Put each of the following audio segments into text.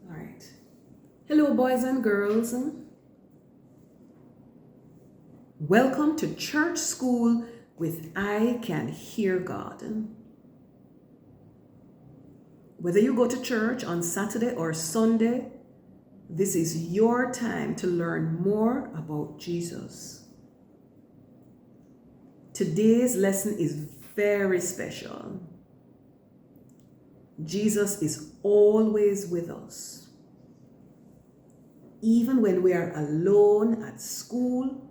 All right. Hello, boys and girls. Welcome to Church School with I Can Hear God. Whether you go to church on Saturday or Sunday, this is your time to learn more about Jesus. Today's lesson is very special. Jesus is always with us. Even when we are alone at school,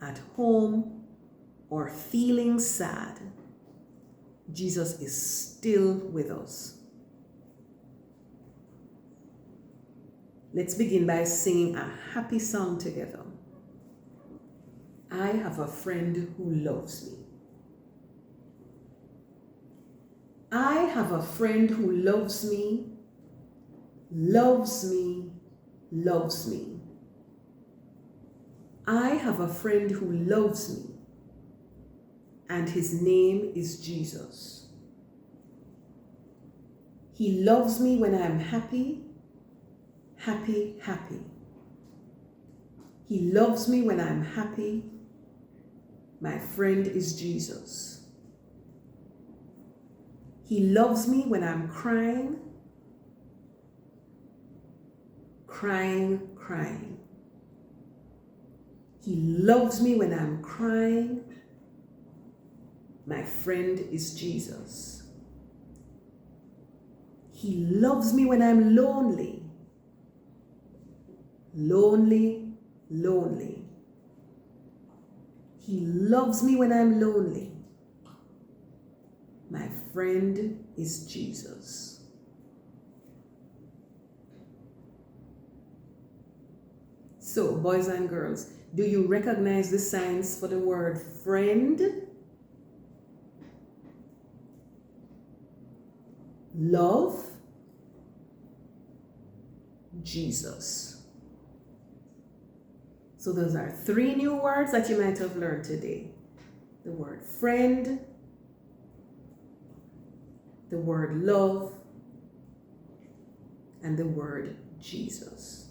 at home, or feeling sad, Jesus is still with us. Let's begin by singing a happy song together. I have a friend who loves me. I have a friend who loves me, loves me, loves me. I have a friend who loves me, and his name is Jesus. He loves me when I'm happy, happy, happy. He loves me when I'm happy. My friend is Jesus. He loves me when I'm crying, crying, crying. He loves me when I'm crying. My friend is Jesus. He loves me when I'm lonely, lonely, lonely. He loves me when I'm lonely. My friend is Jesus. So, boys and girls, do you recognize the signs for the word friend? Love, Jesus. So those are three new words that you might have learned today. The word friend, the word love, and the word Jesus.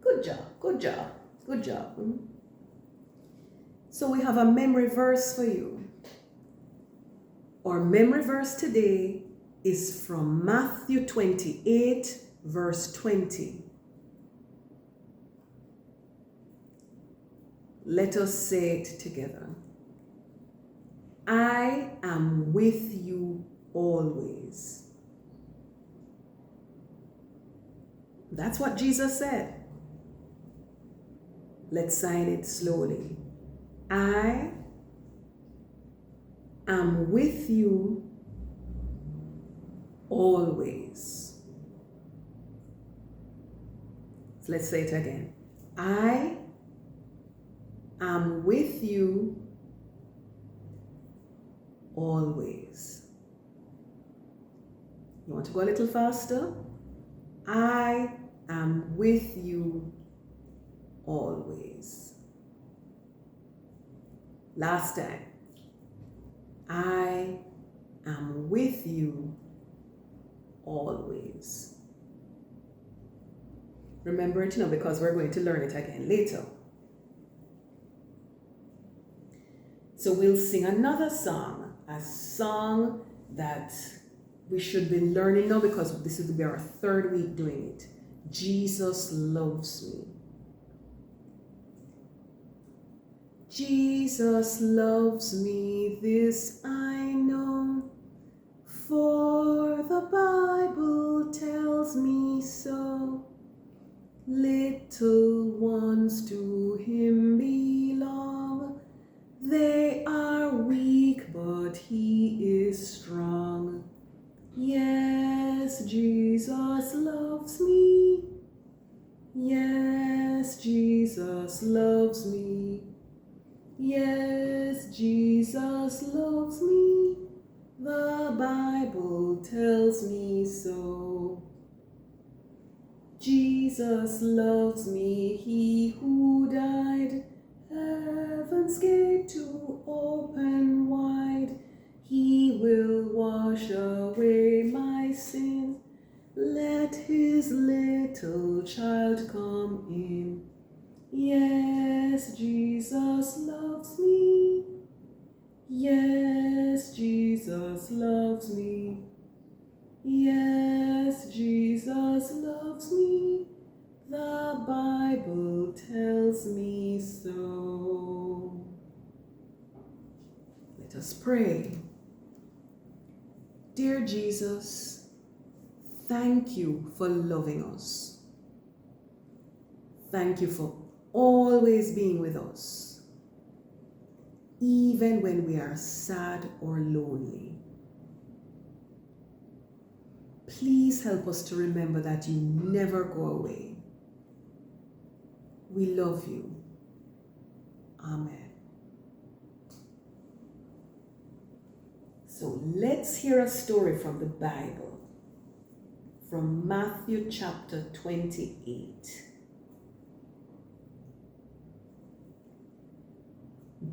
Good job, good job, good job. So we have a memory verse for you. Our memory verse today is from Matthew 28, verse 20. Let us say it together. I am with you always. That's what Jesus said. Let's sign it slowly. I am with you always. So let's say it again. I am with you always. You want to go a little faster? I am with you always. Last time. I am with you always. Remember it, because we're going to learn it again later. So we'll sing another song, a song that we should be learning now because this will be our third week doing it. Jesus loves me. Jesus loves me, this I know, for the Bible tells me so. Little ones to him belong. They are weak, but he is strong. Yes, Jesus loves me. Yes, Jesus loves me. Yes, Jesus loves me. The Bible tells me so. Jesus loves me, he who died, heaven's gate to open wide. He Jesus loves me. Yes, Jesus loves me. The Bible tells me so. Let us pray. Dear Jesus, thank you for loving us. Thank you for always being with us, even when we are sad or lonely. Please help us to remember that you never go away. We love you. Amen. So let's hear a story from the Bible, from Matthew chapter 28.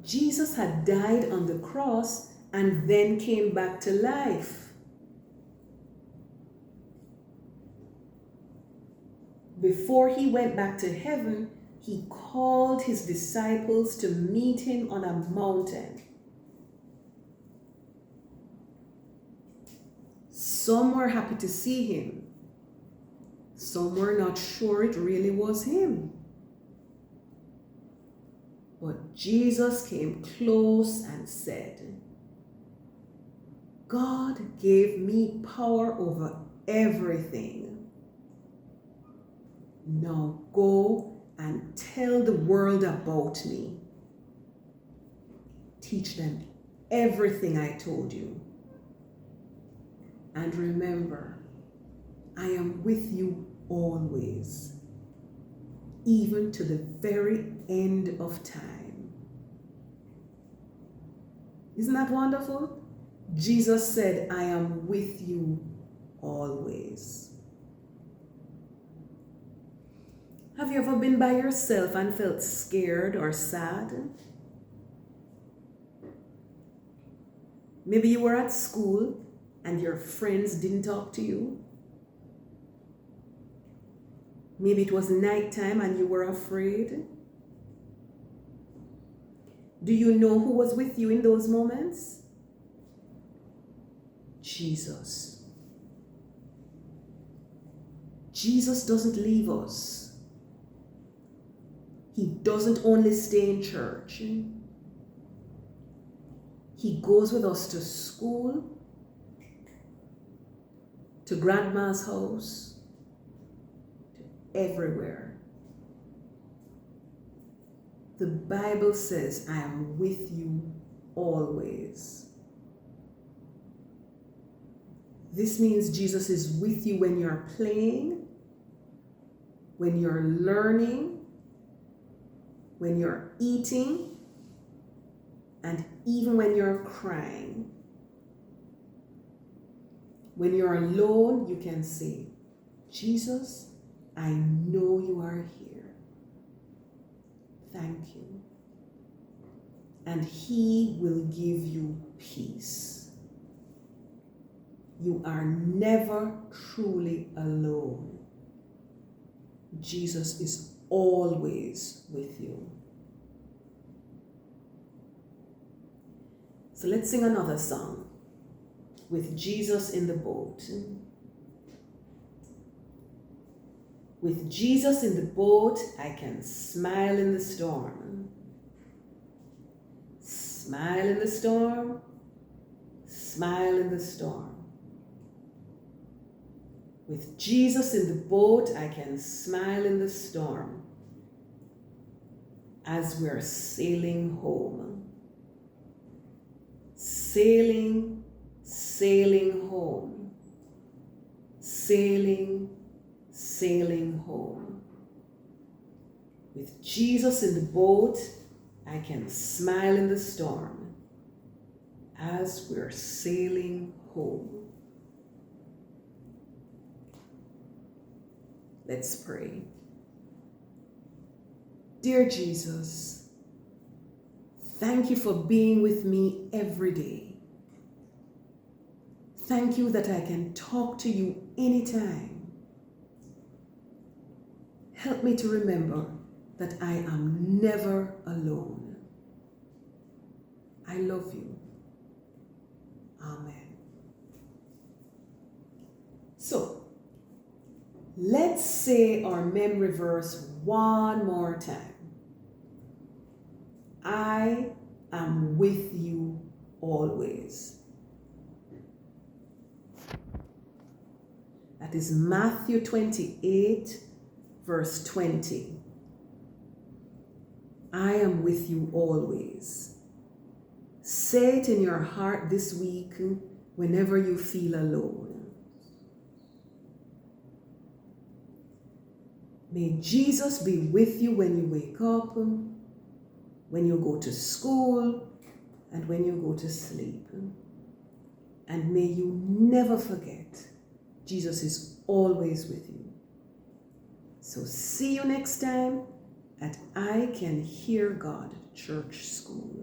Jesus had died on the cross and then came back to life. Before he went back to heaven, he called his disciples to meet him on a mountain. Some were happy to see him. Some were not sure it really was him. But Jesus came close and said, God gave me power over everything. Now go and tell the world about me. Teach them everything I told you. And remember, I am with you always, even to the very end of time. Isn't that wonderful? Jesus said, I am with you always. Have you ever been by yourself and felt scared or sad? Maybe you were at school and your friends didn't talk to you. Maybe it was nighttime and you were afraid. Do you know who was with you in those moments? Jesus. Jesus doesn't leave us. He doesn't only stay in church. He goes with us to school, to grandma's house, to everywhere. The Bible says, I am with you always. This means Jesus is with you when you're playing, when you're learning, when you're eating, and even when you're crying. When you're alone, you can say, Jesus, I know you are here. Thank you. And he will give you peace. You are never truly alone. Jesus is always with you. So let's sing another song, With Jesus in the Boat. With Jesus in the boat, I can smile in the storm. Smile in the storm, smile in the storm. With Jesus in the boat, I can smile in the storm as we're sailing home. Sailing, sailing home. Sailing, sailing home. With Jesus in the boat, I can smile in the storm as we're sailing home. Let's pray. Dear Jesus, thank you for being with me every day. Thank you that I can talk to you anytime. Help me to remember that I am never alone. I love you. Amen. So, let's say our memory verse one more time. I am with you always. That is Matthew 28, verse 20. I am with you always. Say it in your heart this week whenever you feel alone. May Jesus be with you when you wake up, when you go to school, and when you go to sleep. And may you never forget, Jesus is always with you. So see you next time at I Can Hear God Church School.